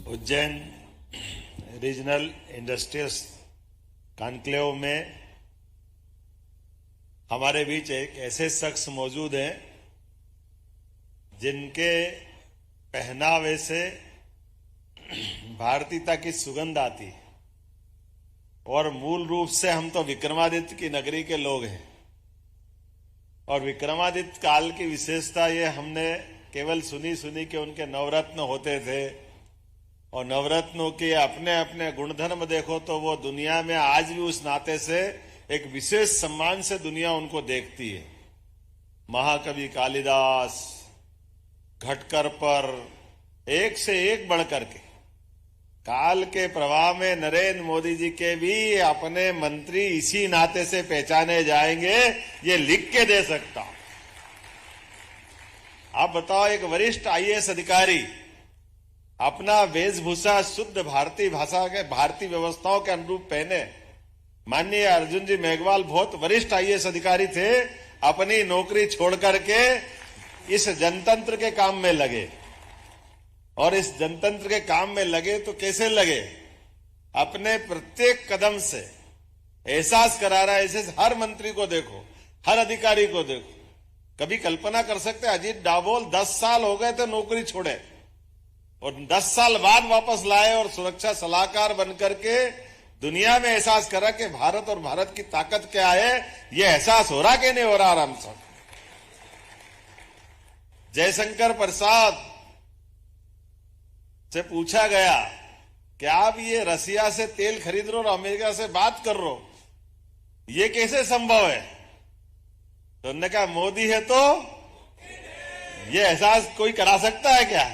Ujjain regional industrial conclave में हमारे बीच एक ऐसे शख्स मौजूद हैं जिनके पहनावे से भारतीयता की सुगंध आती है और मूल रूप से हम तो विक्रमादित्य की नगरी के लोग हैं। और विक्रमादित्य काल की विशेषता ये हमने केवल सुनी कि उनके नवरत्न होते थे और नवरत्नों के अपने अपने गुणधर्म देखो तो वो दुनिया में आज भी उस नाते से एक विशेष सम्मान से दुनिया उनको देखती है। महाकवि कालिदास घटकर पर एक से एक बढ़ करके काल के प्रवाह में नरेंद्र मोदी जी के भी अपने मंत्री इसी नाते से पहचाने जाएंगे, ये लिख के दे सकता हूं। आप बताओ, एक वरिष्ठ आईएएस अधिकारी अपना वेशभूषा शुद्ध भारतीय भाषा के भारतीय व्यवस्थाओं के अनुरूप पहने। माननीय अर्जुन जी मेघवाल बहुत वरिष्ठ आईएएस अधिकारी थे, अपनी नौकरी छोड़ करके इस जनतंत्र के काम में लगे। और इस जनतंत्र के काम में लगे तो कैसे लगे? अपने प्रत्येक कदम से एहसास करा रहा है। ऐसे हर मंत्री को देखो, हर अधिकारी को देखो। कभी कल्पना कर सकते अजीत डाभोल 10 साल हो गए थे नौकरी छोड़े और 10 साल बाद वापस लाए और सुरक्षा सलाहकार बनकर के दुनिया में एहसास करा कि भारत और भारत की ताकत क्या है। यह एहसास हो रहा कि नहीं हो रहा? आराम से जयशंकर प्रसाद से पूछा गया कि आप ये रसिया से तेल खरीद रहे हो और अमेरिका से बात कर रहे हो, ये कैसे संभव है? तो उन्होंने कहा मोदी है तो ये एहसास कोई करा सकता है क्या?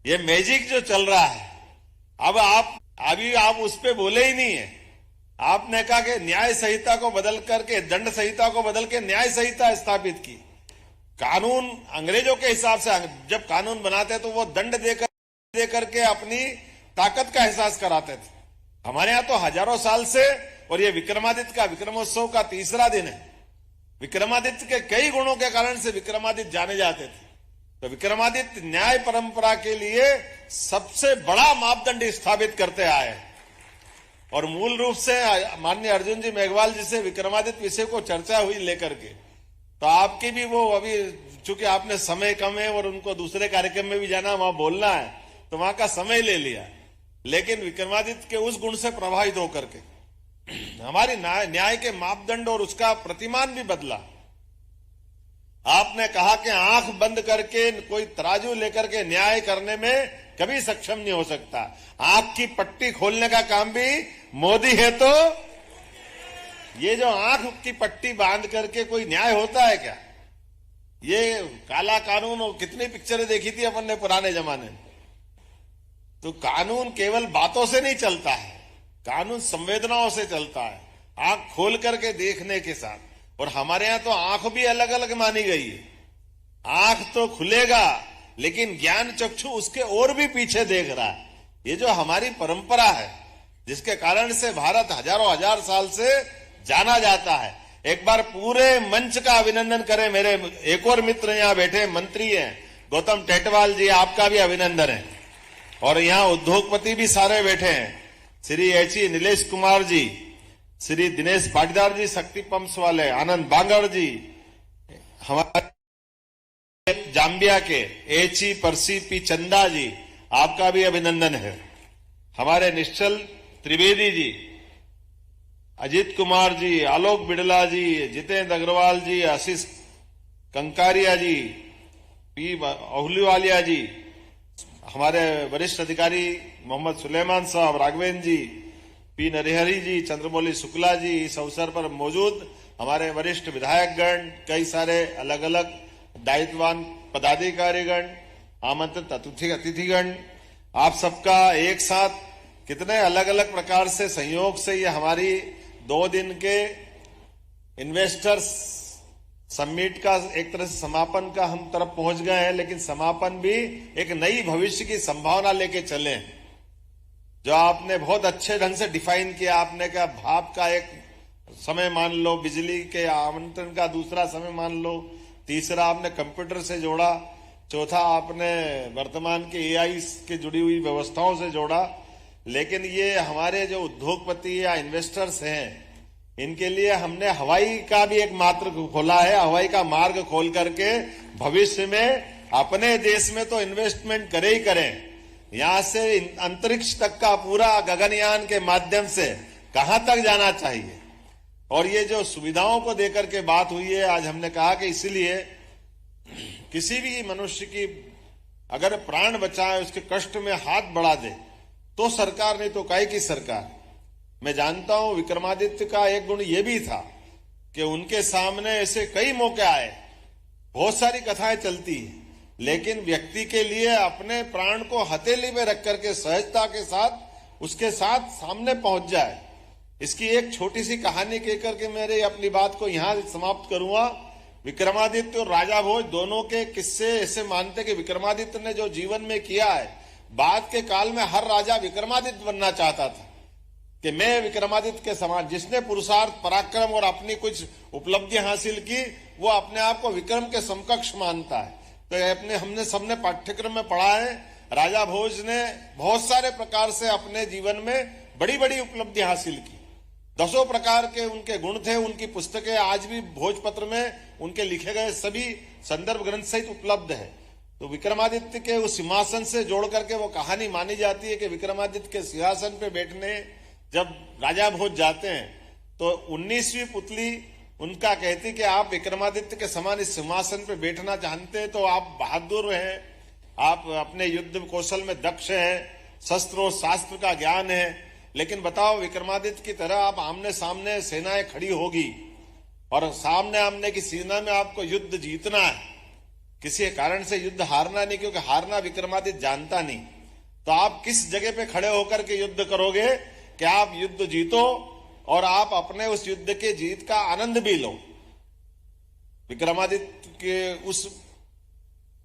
ये मैजिक जो चल रहा है। अब आप उस पे बोले ही नहीं है। आपने कहा कि न्याय संहिता को बदल करके, दंड संहिता को बदल के न्याय संहिता स्थापित की। कानून अंग्रेजों के हिसाब से जब कानून बनाते तो वो दंड देकर के अपनी ताकत का एहसास कराते थे। हमारे यहां तो हजारों साल से, और ये विक्रमादित्य का विक्रमोत्सव का 3रा दिन है। विक्रमादित्य के कई गुणों के कारण से विक्रमादित्य जाने जाते थे। तो विक्रमादित्य न्याय परंपरा के लिए सबसे बड़ा मापदंड स्थापित करते आए। और मूल रूप से माननीय अर्जुन जी मेघवाल जी से विक्रमादित्य विषय को चर्चा हुई लेकर के, तो आपकी भी वो अभी चूंकि आपने समय कम है और उनको दूसरे कार्यक्रम में भी जाना, वहां बोलना है, तो वहां का समय ले लिया। लेकिन विक्रमादित्य के उस गुण से प्रभावित होकर के हमारी न्याय के मापदंड और उसका प्रतिमान भी बदला। आपने कहा कि आंख बंद करके कोई तराजू लेकर के न्याय करने में कभी सक्षम नहीं हो सकता। आंख की पट्टी खोलने का काम भी मोदी है। तो ये जो आंख की पट्टी बांध करके कोई न्याय होता है क्या? ये काला कानून, और कितनी पिक्चरें देखी थी अपन ने पुराने जमाने में। तो कानून केवल बातों से नहीं चलता है, कानून संवेदनाओं से चलता है, आंख खोल करके देखने के साथ। और हमारे यहां तो आंख भी अलग अलग मानी गई है। आंख तो खुलेगा लेकिन ज्ञान चक्षु उसके और भी पीछे देख रहा है। ये जो हमारी परंपरा है, जिसके कारण से भारत हजारों हजार साल से जाना जाता है। एक बार पूरे मंच का अभिनंदन करें। मेरे एक और मित्र यहां बैठे मंत्री हैं, गौतम टेटवाल जी, आपका भी अभिनंदन है। और यहां उद्योगपति भी सारे बैठे हैं, श्री एच.ई. नीलेश कुमार जी, श्री दिनेश पाटीदार जी शक्ति पंप्स वाले, आनंद बांगड़ जी, हमारे जाम्बिया के एच.ई. परसी पी चंदा जी, आपका भी अभिनंदन है। हमारे निश्चल त्रिवेदी जी, अजीत कुमार जी, आलोक बिड़ला जी, जितेंद्र अग्रवाल जी, आशीष कंकारिया जी, पी अहुलीवालिया जी, हमारे वरिष्ठ अधिकारी मोहम्मद सुलेमान साहब, राघवेंद्र जी, पी नरहरि जी, चंद्रमौली शुक्ला जी, इस अवसर पर मौजूद हमारे वरिष्ठ विधायकगण, कई सारे अलग अलग दायित्ववान पदाधिकारीगण, आमंत्रित अतिथिगण, आप सबका एक साथ कितने अलग अलग प्रकार से संयोग से ये हमारी 2 दिन के इन्वेस्टर्स समिट का एक तरह से समापन का हम तरफ पहुंच गए हैं। लेकिन समापन भी एक नई भविष्य की संभावना लेके चले हैं, जो आपने बहुत अच्छे ढंग से डिफाइन किया। आपने कहा भाप का एक समय मान लो, बिजली के आमंत्रण का दूसरा समय मान लो, तीसरा आपने कंप्यूटर से जोड़ा, चौथा आपने वर्तमान के एआई के जुड़ी हुई व्यवस्थाओं से जोड़ा। लेकिन ये हमारे जो उद्योगपति या इन्वेस्टर्स हैं, इनके लिए हमने हवाई का भी एक मार्ग खोला है। हवाई का मार्ग खोल करके भविष्य में अपने देश में तो इन्वेस्टमेंट करे ही करें, यहां से अंतरिक्ष तक का पूरा गगनयान के माध्यम से कहां तक जाना चाहिए। और ये जो सुविधाओं को देकर के बात हुई है, आज हमने कहा कि इसलिए किसी भी मनुष्य की अगर प्राण बचाए, उसके कष्ट में हाथ बढ़ा दे तो सरकार, नहीं तो काहे की सरकार। मैं जानता हूं विक्रमादित्य का एक गुण यह भी था कि उनके सामने ऐसे कई मौके आए, बहुत सारी कथाएं चलती है, लेकिन व्यक्ति के लिए अपने प्राण को हथेली में रख करके सहजता के साथ उसके साथ सामने पहुंच जाए। इसकी एक छोटी सी कहानी कहकर के मेरे अपनी बात को यहां समाप्त करूंगा। विक्रमादित्य और राजा भोज दोनों के किस्से ऐसे मानते कि विक्रमादित्य ने जो जीवन में किया है, बाद के काल में हर राजा विक्रमादित्य बनना चाहता था कि मैं विक्रमादित्य के समान, जिसने पुरुषार्थ, पराक्रम और अपनी कुछ उपलब्धियां हासिल की, वो अपने आप को विक्रम के समकक्ष मानता है। तो हमने सबने पाठ्यक्रम में पढ़ा है, राजा भोज ने बहुत सारे प्रकार से अपने जीवन में बड़ी बड़ी उपलब्धि हासिल की। 10 प्रकार के उनके गुण थे। उनकी पुस्तकें आज भी भोजपत्र में उनके लिखे गए सभी संदर्भ ग्रंथ सहित उपलब्ध है। तो विक्रमादित्य के उस सिंहासन से जोड़ करके वो कहानी मानी जाती है कि विक्रमादित्य के सिंहासन पे बैठने जब राजा भोज जाते हैं तो 19वीं पुतली उनका कहती कि आप विक्रमादित्य के समान इस सिंहासन पे बैठना चाहते हैं तो आप बहादुर हैं, आप अपने युद्ध कौशल में दक्ष हैं, शस्त्र और शास्त्र का ज्ञान है, लेकिन बताओ विक्रमादित्य की तरह आप आमने सामने सेनाएं खड़ी होगी और सामने आमने की सेना में आपको युद्ध जीतना है, किसी कारण से युद्ध हारना नहीं, क्योंकि हारना विक्रमादित्य जानता नहीं। तो आप किस जगह पे खड़े होकर के युद्ध करोगे कि आप युद्ध जीतो और आप अपने उस युद्ध के जीत का आनंद भी लो। विक्रमादित्य के उस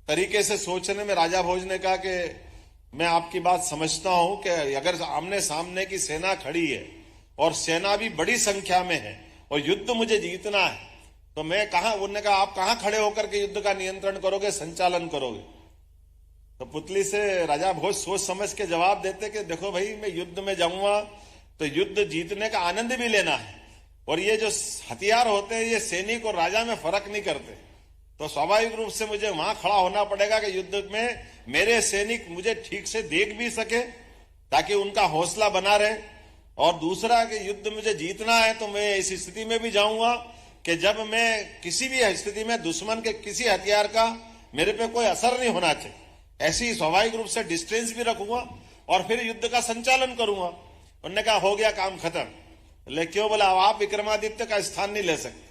तरीके से सोचने में राजा भोज ने कहा कि मैं आपकी बात समझता हूं कि अगर आमने सामने की सेना खड़ी है और सेना भी बड़ी संख्या में है और युद्ध मुझे जीतना है, तो मैं कहां, उन्होंने कहा आप कहां खड़े होकर के युद्ध का नियंत्रण करोगे, संचालन करोगे। तो पुतली से राजा भोज सोच समझ के जवाब देते कि देखो भाई, मैं युद्ध में जाऊंगा तो युद्ध जीतने का आनंद भी लेना है, और ये जो हथियार होते हैं ये सैनिक और राजा में फर्क नहीं करते, तो स्वाभाविक रूप से मुझे वहां खड़ा होना पड़ेगा कि युद्ध में मेरे सैनिक मुझे ठीक से देख भी सके ताकि उनका हौसला बना रहे। और दूसरा कि युद्ध मुझे जीतना है तो मैं इस स्थिति में भी जाऊंगा कि जब मैं किसी भी स्थिति में दुश्मन के किसी हथियार का मेरे पे कोई असर नहीं होना चाहिए, ऐसी स्वाभाविक रूप से डिस्टेंस भी रखूंगा और फिर युद्ध का संचालन करूंगा। उन्होंने कहा हो गया काम खत्म। बोले क्यों? बोला आप विक्रमादित्य का स्थान नहीं ले सकते।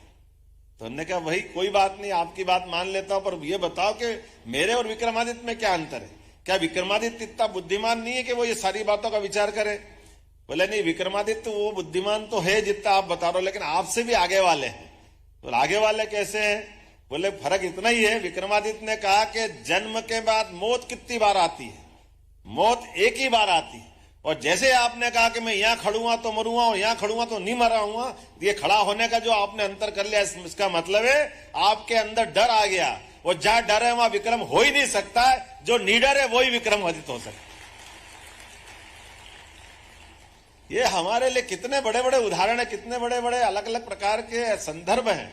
तो उन्होंने कहा वही, कोई बात नहीं, आपकी बात मान लेता हूं, पर ये बताओ कि मेरे और विक्रमादित्य में क्या अंतर है? क्या विक्रमादित्य इतना बुद्धिमान नहीं है कि वो ये सारी बातों का विचार करे? बोले नहीं, विक्रमादित्य वो बुद्धिमान तो है जितना आप बता रहे हो, लेकिन आपसे भी आगे वाले हैं। तो आगे वाले कैसे हैं? बोले फर्क इतना ही है, विक्रमादित्य ने कहा कि जन्म के बाद मौत कितनी बार आती है? मौत एक ही बार आती है। और जैसे आपने कहा कि मैं यहां खड़ूंगा तो मरूंगा और यहां खड़ूंगा तो नहीं मरूंगा, ये खड़ा होने का जो आपने अंतर कर लिया, इसका मतलब है आपके अंदर डर आ गया, और जहां डर है वहां विक्रम हो ही नहीं सकता, जो निडर है वही विक्रमादित्य हो सकता। ये हमारे लिए कितने बड़े बड़े उदाहरण है, कितने बड़े बड़े अलग अलग प्रकार के संदर्भ हैं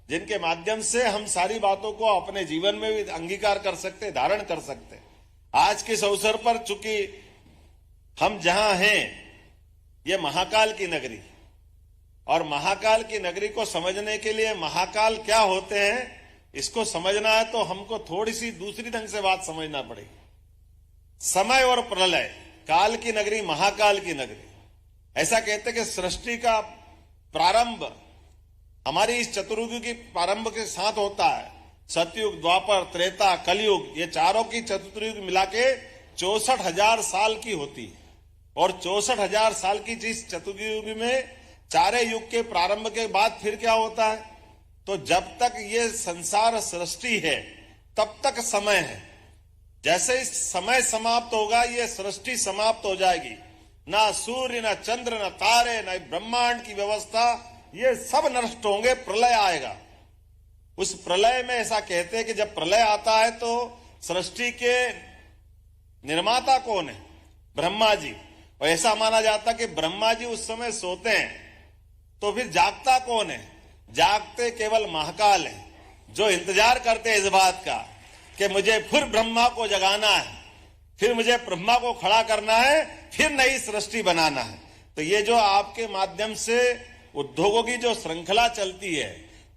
जिनके माध्यम से हम सारी बातों को अपने जीवन में भी अंगीकार कर सकते, धारण कर सकते। आज के इस अवसर पर चूंकि हम जहां हैं ये महाकाल की नगरी, और महाकाल की नगरी को समझने के लिए महाकाल क्या होते हैं इसको समझना है तो हमको थोड़ी सी दूसरी ढंग से बात समझना पड़ेगी। समय और प्रलय, काल की नगरी, महाकाल की नगरी। ऐसा कहते कि सृष्टि का प्रारंभ हमारी इस चतुर्युग की प्रारंभ के साथ होता है। सतयुग, द्वापर, त्रेता, कलयुग, ये चारों की चतुर्युग मिला के 64,000 साल की होती है। और 64,000 साल की जिस चतुर्युग में चारे युग के प्रारंभ के बाद फिर क्या होता है? तो जब तक ये संसार सृष्टि है तब तक समय है। जैसे ही समय समाप्त होगा ये सृष्टि समाप्त हो जाएगी। ना सूर्य, ना चंद्र, ना तारे, ना ब्रह्मांड की व्यवस्था, ये सब नष्ट होंगे, प्रलय आएगा। उस प्रलय में ऐसा कहते हैं कि जब प्रलय आता है तो सृष्टि के निर्माता कौन है? ब्रह्मा जी। और ऐसा माना जाता कि ब्रह्मा जी उस समय सोते हैं, तो फिर जागता कौन है? जागते केवल महाकाल है, जो इंतजार करते हैं इस बात का कि मुझे फिर ब्रह्मा को जगाना है, फिर मुझे ब्रह्मा को खड़ा करना है, फिर नई सृष्टि बनाना है। तो ये जो आपके माध्यम से उद्योगों की जो श्रृंखला चलती है,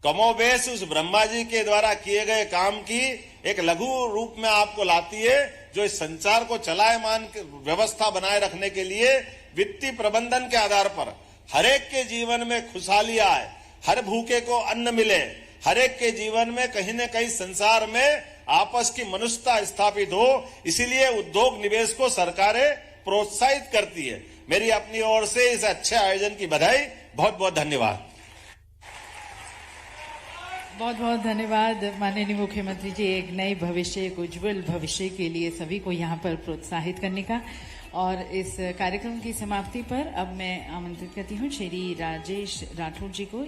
कमोबेश उस ब्रह्मा जी के द्वारा किए गए काम की एक लघु रूप में आपको लाती है, जो इस संचार को चलायमान व्यवस्था बनाए रखने के लिए वित्तीय प्रबंधन के आधार पर हरेक के जीवन में खुशहाली आए, हर भूखे को अन्न मिले, हरेक के जीवन में कहीं न कहीं संसार में आपस की मनुष्यता स्थापित हो। इसीलिए उद्योग निवेश को सरकारें प्रोत्साहित करती है। मेरी अपनी ओर से इस अच्छे आयोजन की बधाई। बहुत बहुत धन्यवाद। बहुत बहुत धन्यवाद माननीय मुख्यमंत्री जी, एक नए भविष्य, एक उज्जवल भविष्य के लिए सभी को यहाँ पर प्रोत्साहित करने का। और इस कार्यक्रम की समाप्ति पर अब मैं आमंत्रित करती हूँ श्री राजेश राठौर जी को।